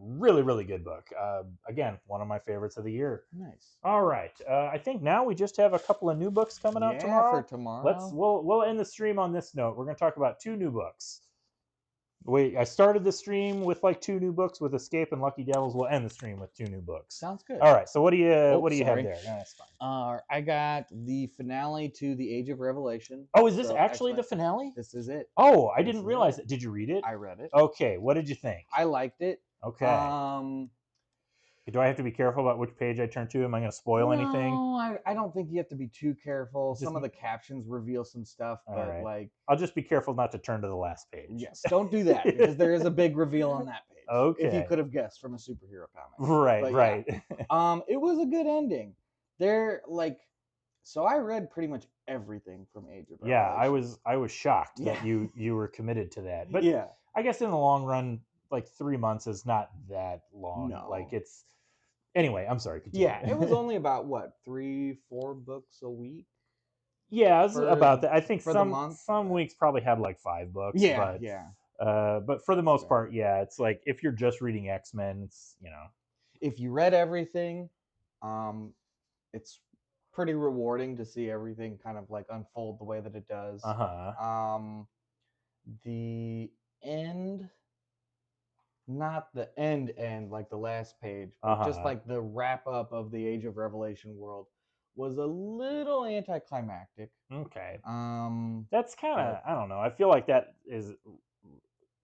S1: Really, really good book. Again, one of my favorites of the year.
S3: Nice.
S1: All right. I think now we just have a couple of new books coming out tomorrow.
S3: For tomorrow.
S1: We'll end the stream on this note. We're going to talk about 2 new books. Wait, I started the stream with like 2 new books with Escape and Lucky Devils. We'll end the stream with 2 new books.
S3: Sounds good.
S1: All right. So what do you have there? No, that's
S3: fine. I got the finale to the Age of Revelation.
S1: Oh, is this actually the finale?
S3: This is it.
S1: Oh, I didn't realize it. Did you read it?
S3: I read it.
S1: Okay. What did you think?
S3: I liked it.
S1: Okay. Do I have to be careful about which page I turn to? Am I going to spoil anything?
S3: No, I don't think you have to be too careful. Some of the captions reveal some stuff, but like
S1: I'll just be careful not to turn to the last page.
S3: Yes, don't do that because there is a big reveal on that page.
S1: Okay.
S3: If you could have guessed from a superhero comic.
S1: Right.
S3: It was a good ending. So I read pretty much everything from Age of Revelation.
S1: Yeah, I was shocked that you were committed to that. But yeah, I guess in the long run, like 3 months is not that long.
S3: No.
S1: Like it's anyway, I'm sorry. Continue.
S3: Yeah, it was only about what, 3-4 books a week?
S1: Yeah, it was about that. I think some weeks probably had like 5 books.
S3: Yeah,
S1: but for the most part, yeah, it's like if you're just reading X-Men, it's
S3: if you read everything, it's pretty rewarding to see everything kind of like unfold the way that it does. The end. Not the end like the last page, but just like the wrap up of the Age of Revelation world was a little anticlimactic.
S1: Okay. That's kind of, I don't know. I feel like that is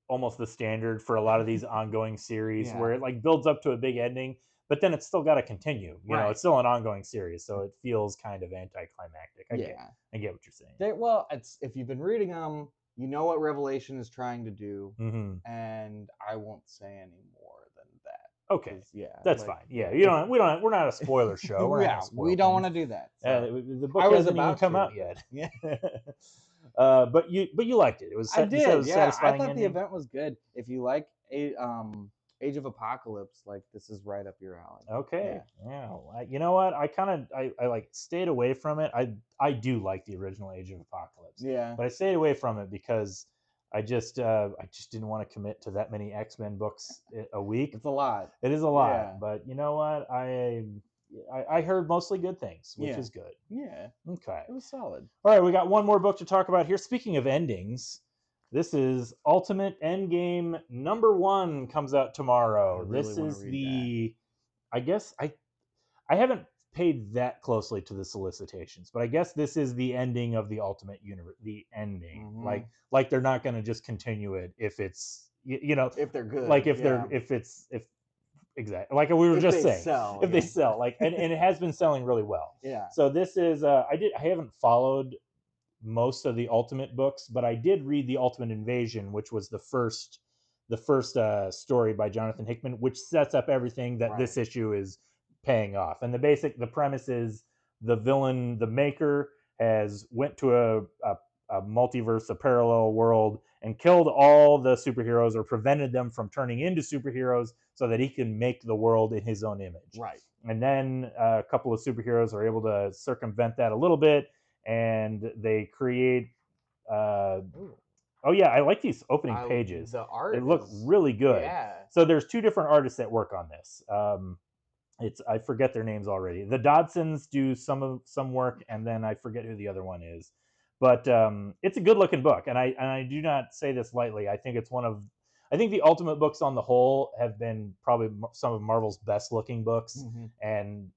S1: almost the standard for a lot of these ongoing series where it like builds up to a big ending, but then it's still got to continue. You know, it's still an ongoing series, so it feels kind of anticlimactic. I get what you're saying.
S3: It's if you've been reading them, you know what Revelation is trying to do, and I won't say any more than that.
S1: Okay, that's fine. Yeah, we're not a spoiler show.
S3: We don't want to do that.
S1: So. The book hasn't even come out yet.
S3: Yeah.
S1: But you liked it. It was
S3: I did.
S1: it was satisfying.
S3: I thought
S1: ending.
S3: the event was good. If you like Age of Apocalypse, like this is right up your alley.
S1: Okay. Yeah. You know what? I like stayed away from it. I do like the original Age of Apocalypse.
S3: Yeah.
S1: But I stayed away from it because I just didn't want to commit to that many X-Men books a week.
S3: It's a lot.
S1: It is a lot. But you know what? I heard mostly good things, which is good.
S3: Yeah.
S1: Okay.
S3: It was solid.
S1: All right, we got one more book to talk about here. Speaking of endings, this is Ultimate Endgame #1 comes out tomorrow. This is the I guess I haven't paid that closely to the solicitations, but I guess this is the ending of the Ultimate Universe, the ending.
S3: Mm-hmm.
S1: Like they're not going to just continue it if it's
S3: if they're good.
S1: Like if exactly like we were just saying if they sell and it has been selling really well.
S3: Yeah.
S1: So this is I haven't followed most of the Ultimate books, but I did read the Ultimate Invasion, which was the first story by Jonathan Hickman, which sets up everything that this issue is paying off. And the premise is the villain, the Maker, has went to a multiverse, a parallel world, and killed all the superheroes or prevented them from turning into superheroes so that he can make the world in his own image.
S3: Right.
S1: And then a couple of superheroes are able to circumvent that a little bit, and they create oh yeah, I like these opening pages.
S3: The art
S1: they look really good.
S3: Yeah.
S1: So there's 2 different artists that work on this. I forget their names already. The Dodsons do some work, and then I forget who the other one is. But it's a good looking book, and I do not say this lightly. I think the Ultimate books on the whole have been probably some of Marvel's best looking books, and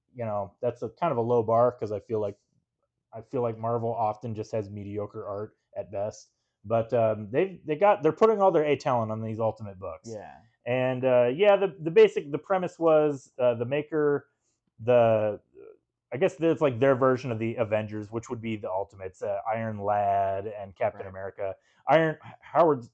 S1: that's a kind of a low bar because I feel like Marvel often just has mediocre art at best. But they're putting all their A talent on these Ultimate books.
S3: Yeah.
S1: And the premise was the Maker, I guess it's like their version of the Avengers, which would be the Ultimates, Iron Lad and Captain America. Howard,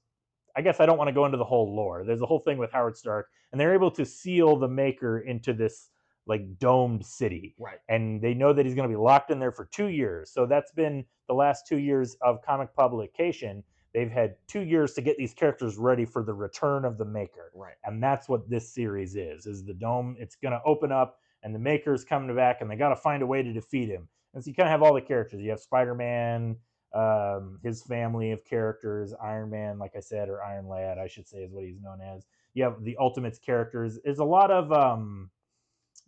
S1: I guess I don't want to go into the whole lore. There's a whole thing with Howard Stark, and they're able to seal the Maker into this like domed city.
S3: Right.
S1: And they know that he's going to be locked in there for 2 years. So that's been the last 2 years of comic publication. They've had 2 years to get these characters ready for the return of the Maker.
S3: Right.
S1: And that's what this series is the dome. It's going to open up, and the Maker's coming back, and they got to find a way to defeat him. And so you kind of have all the characters. You have Spider-Man, his family of characters, Iron Man, like I said, or Iron Lad, I should say, is what he's known as. You have the Ultimates characters. There's a lot of,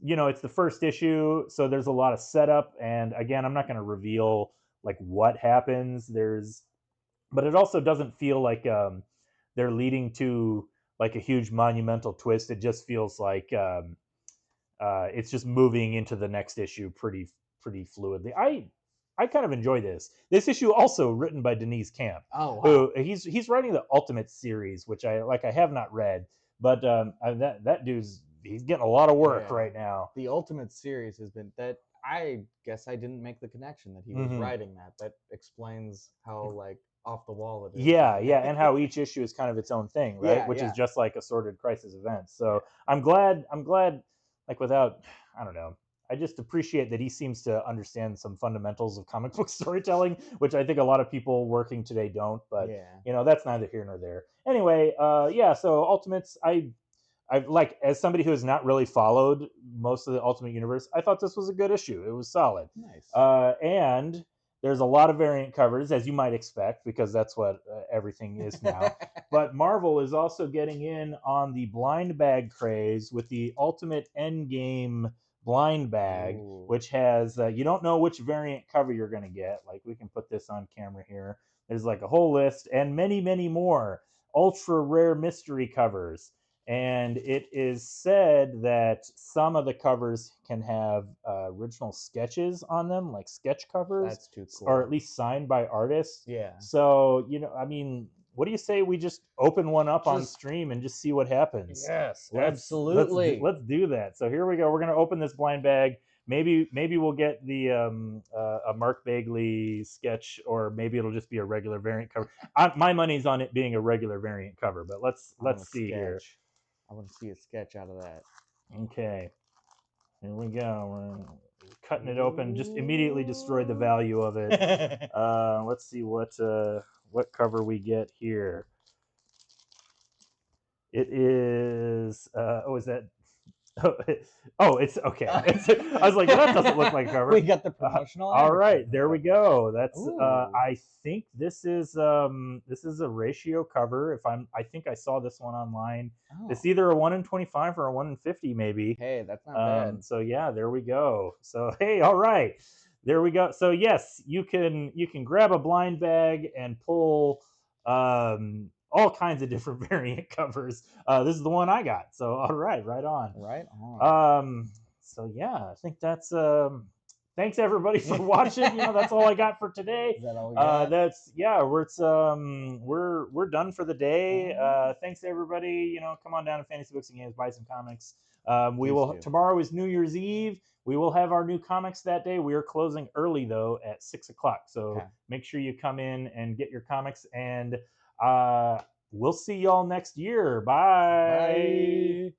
S1: it's the first issue, so there's a lot of setup. And again, I'm not going to reveal like what happens. But it also doesn't feel like they're leading to like a huge monumental twist. It just feels like it's just moving into the next issue pretty fluidly. I kind of enjoy this. This issue also written by Denise Camp.
S3: Oh, wow.
S1: Who he's writing the Ultimate series, which I have not read, but that dude's he's getting a lot of work right now.
S3: The Ultimate series has been that. I guess I didn't make the connection that he was writing that. That explains how like off the wall it is.
S1: Yeah, and how each issue is kind of its own thing, right? Which is just like assorted crisis events. So I'm glad, like without, I don't know, I just appreciate that he seems to understand some fundamentals of comic book storytelling, which I think a lot of people working today don't. But that's neither here nor there. Anyway, so Ultimates, I like, as somebody who has not really followed most of the Ultimate Universe, I thought this was a good issue. It was solid.
S3: Nice.
S1: And there's a lot of variant covers, as you might expect, because that's what everything is now. But Marvel is also getting in on the blind bag craze with the Ultimate Endgame blind bag, which has, you don't know which variant cover you're going to get. Like, we can put this on camera here. There's like a whole list and many, many more ultra rare mystery covers. And it is said that some of the covers can have original sketches on them, like sketch covers.
S3: That's too cool.
S1: Or at least signed by artists.
S3: Yeah.
S1: So, I mean, what do you say we just open one up on stream and just see what happens?
S3: Yes, absolutely.
S1: Let's do that. So here we go. We're going to open this blind bag. Maybe we'll get the a Mark Bagley sketch, or maybe it'll just be a regular variant cover. My money's on it being a regular variant cover, but let's see here.
S3: I want to see a sketch out of that.
S1: Okay, here we go. cutting it open, just immediately destroyed the value of it. Let's see what cover we get here. It is is that it's okay. I was like, that doesn't look like a cover.
S3: We got the promotional.
S1: All right, there we go. That's I think this is a ratio cover. I think I saw this one online. Oh. It's either a 1 in 25 or a 1 in 50, maybe.
S3: Hey, that's not bad.
S1: So yeah, there we go. So hey, all right, there we go. So yes, you can grab a blind bag and pull all kinds of different variant covers. This is the one I got. So all right, right on.
S3: Right on.
S1: So yeah, I think that's thanks everybody for watching. That's all I got for today.
S3: Is that all we got?
S1: We're done for the day. Thanks everybody. Come on down to Fantasy Books and Games, buy some comics. Tomorrow is New Year's Eve. We will have our new comics that day. We are closing early though at 6 o'clock. So make sure you come in and get your comics, and we'll see y'all next year. Bye.